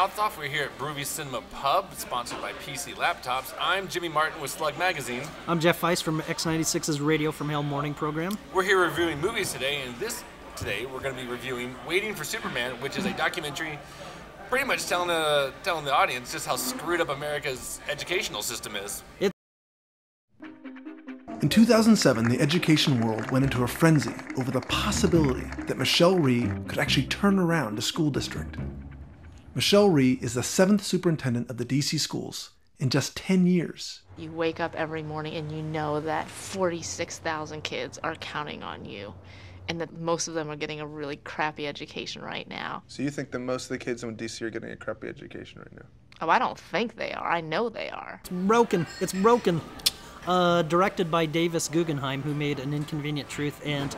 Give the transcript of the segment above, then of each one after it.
mouths off. We're here at Broovy Cinema Pub, sponsored by PC Laptops. I'm Jimmy Martin with SLUG Magazine. I'm Jeff Weiss from X96's Radio from Hell morning program. We're here reviewing movies today, and today we're going to be reviewing Waiting for Superman, which is a documentary pretty much telling the audience just how screwed up America's educational system is. In 2007, the education world went into a frenzy over the possibility that Michelle Rhee could actually turn around a school district. Michelle Rhee is the 7th superintendent of the DC schools in just 10 years. You wake up every morning and you know that 46,000 kids are counting on you, and that most of them are getting a really crappy education right now. So you think that most of the kids in DC are getting a crappy education right now? Oh, I don't think they are. I know they are. It's broken. It's broken. Directed by Davis Guggenheim, who made An Inconvenient Truth, and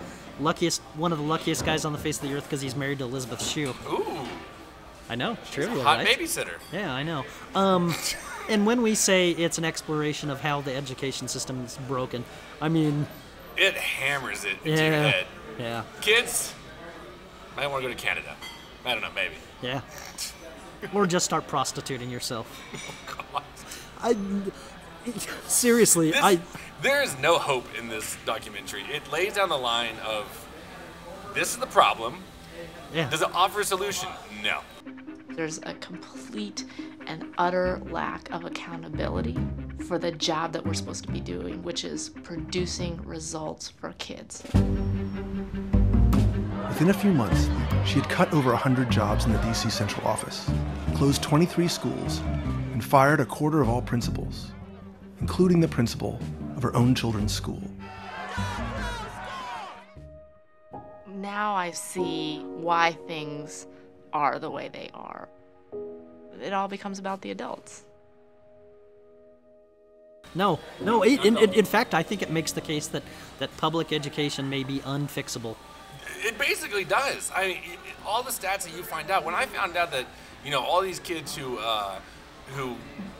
one of the luckiest guys on the face of the earth because he's married to Elizabeth Shue. Ooh. I know. Trivia, Hot right? babysitter. Yeah, I know. And when we say it's an exploration of how the education system is broken, I mean... It hammers it into your head. Yeah. Kids might want to go to Canada. I don't know, maybe. Yeah. Or just start prostituting yourself. Oh, God. Seriously, there is no hope in this documentary. It lays down the line of, this is the problem. Yeah. Does it offer a solution? No. There's a complete and utter lack of accountability for the job that we're supposed to be doing, which is producing results for kids. Within a few months, she had cut over 100 jobs in the DC central office, closed 23 schools, and fired a quarter of all principals, including the principal of her own children's school. Now I see why things are the way they are. It all becomes about the adults. No. In fact, I think it makes the case that public education may be unfixable. It basically does. All the stats that you find out, when I found out that, all these kids who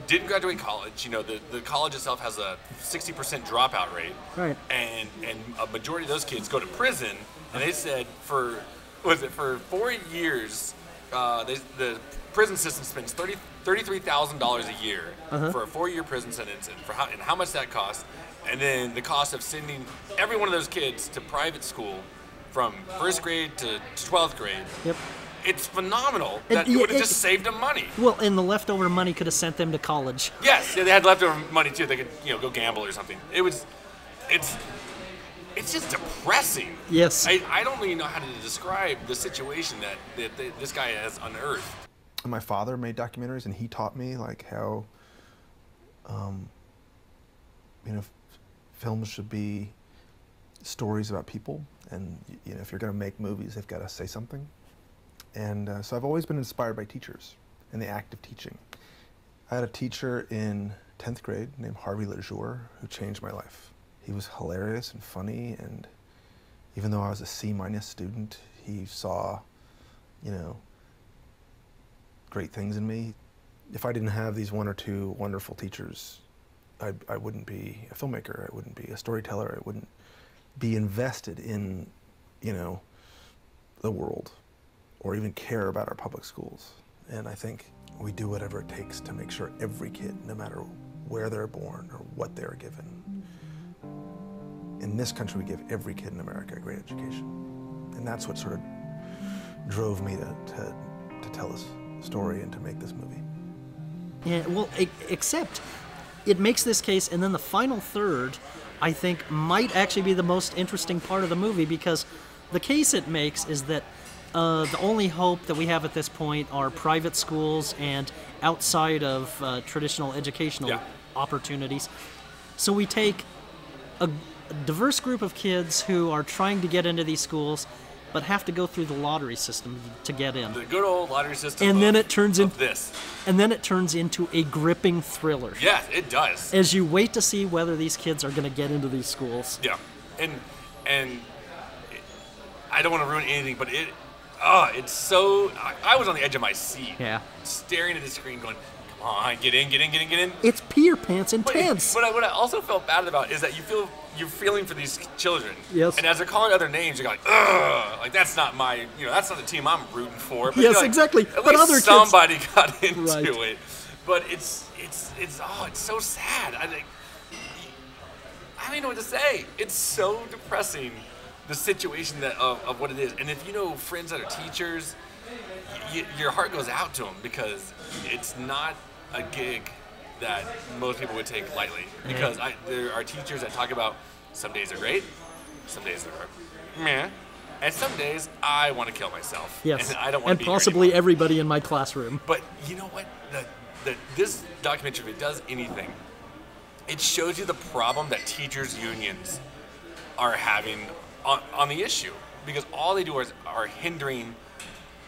didn't graduate college, the college itself has a 60% dropout rate. Right. And a majority of those kids go to prison, and they said for 4 years, the prison system spends $33,000 a year for a 4-year prison sentence, and how much that costs, and then the cost of sending every one of those kids to private school from 1st grade to 12th grade. Yep. It's phenomenal that it would have just saved them money. Well, and the leftover money could have sent them to college. Yes, they had leftover money too. They could, go gamble or something. It's just depressing. Yes. I don't really know how to describe the situation that this guy has unearthed. My father made documentaries, and he taught me how, films should be stories about people, and if you're going to make movies, they've got to say something. And so I've always been inspired by teachers and the act of teaching. I had a teacher in 10th grade named Harvey Lejour who changed my life. He was hilarious and funny, and even though I was a C- student, he saw, great things in me. If I didn't have these one or two wonderful teachers, I wouldn't be a filmmaker, I wouldn't be a storyteller, I wouldn't be invested in, the world, or even care about our public schools. And I think we do whatever it takes to make sure every kid, no matter where they're born or what they're given, in this country we give every kid in America a great education. And that's what sort of drove me to tell this story and to make this movie. Yeah, well, except it makes this case, and then the final third, I think, might actually be the most interesting part of the movie, because the case it makes is that the only hope that we have at this point are private schools and outside of traditional educational opportunities. So we take a diverse group of kids who are trying to get into these schools, but have to go through the lottery system to get in. The good old lottery system. And then it turns into this. And then it turns into a gripping thriller. Yes, it does. As you wait to see whether these kids are going to get into these schools. Yeah, and I don't want to ruin anything, but it's so. I was on the edge of my seat. Yeah. Staring at the screen, going, come on, get in. It's Peter Pants intense. But what I also felt bad about is that you're feeling for these children. Yes. And as they're calling other names, you're like, ugh, like that's not that's not the team I'm rooting for. But Yes, like, exactly. At But least other kids- somebody got into Right. it. But it's so sad. I don't even know what to say. It's so depressing, the situation of what it is. And if you know friends that are teachers, your heart goes out to them because it's not a gig that most people would take lightly. Because there are teachers that talk about some days are great, some days are meh, and some days I want to kill myself. Yes. And I don't want And to be possibly here anymore. everybody in my classroom. But you know what? This documentary, if it does anything, it shows you the problem that teachers' unions are having on the issue. Because all they do are hindering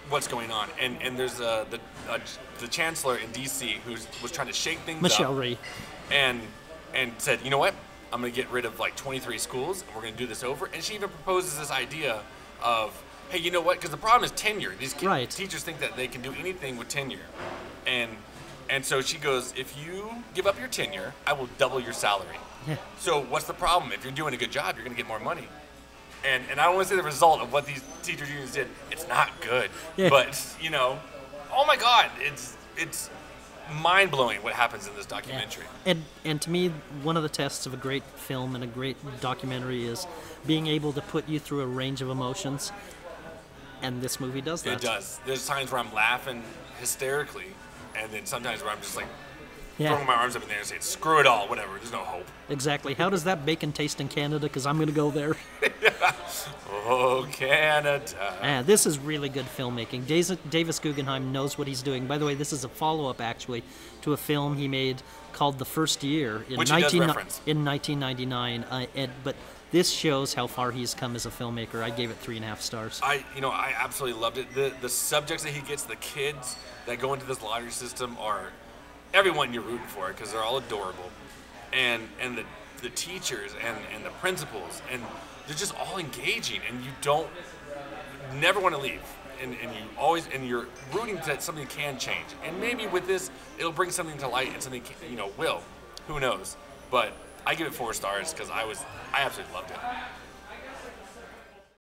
what's going on. And there's the chancellor in D.C. who was trying to shake things Michelle up. Rhee. And said, you know what? I'm going to get rid of like 23 schools, and we're going to do this over. And she even proposes this idea of, hey, you know what? Because the problem is tenure. These Right. teachers think that they can do anything with tenure. And so she goes, if you give up your tenure, I will double your salary. Yeah. So what's the problem? If you're doing a good job, you're going to get more money. And I don't want to say the result of what these teachers unions did. It's not good. Yeah. But, oh my God, it's mind-blowing what happens in this documentary. And to me, one of the tests of a great film and a great documentary is being able to put you through a range of emotions. And this movie does that. It does. There's times where I'm laughing hysterically, and then sometimes where I'm just like throwing my arms up in the air and saying, screw it all, whatever, there's no hope. Exactly. How does that bacon taste in Canada? Because I'm going to go there. Oh, Canada. This is really good filmmaking. Davis Guggenheim knows what he's doing. By the way, this is a follow-up, actually, to a film he made called The First Year in, Which he does reference. in 1999. But this shows how far he's come as a filmmaker. I gave it 3.5 stars. I absolutely loved it. The subjects that he gets, the kids that go into this lottery system are everyone you're rooting for because they're all adorable, and the teachers and the principals, and they're just all engaging, and you never want to leave, and you're rooting that something can change, and maybe with this it'll bring something to light, and something will. Who knows? But I give it 4 stars because I absolutely loved it.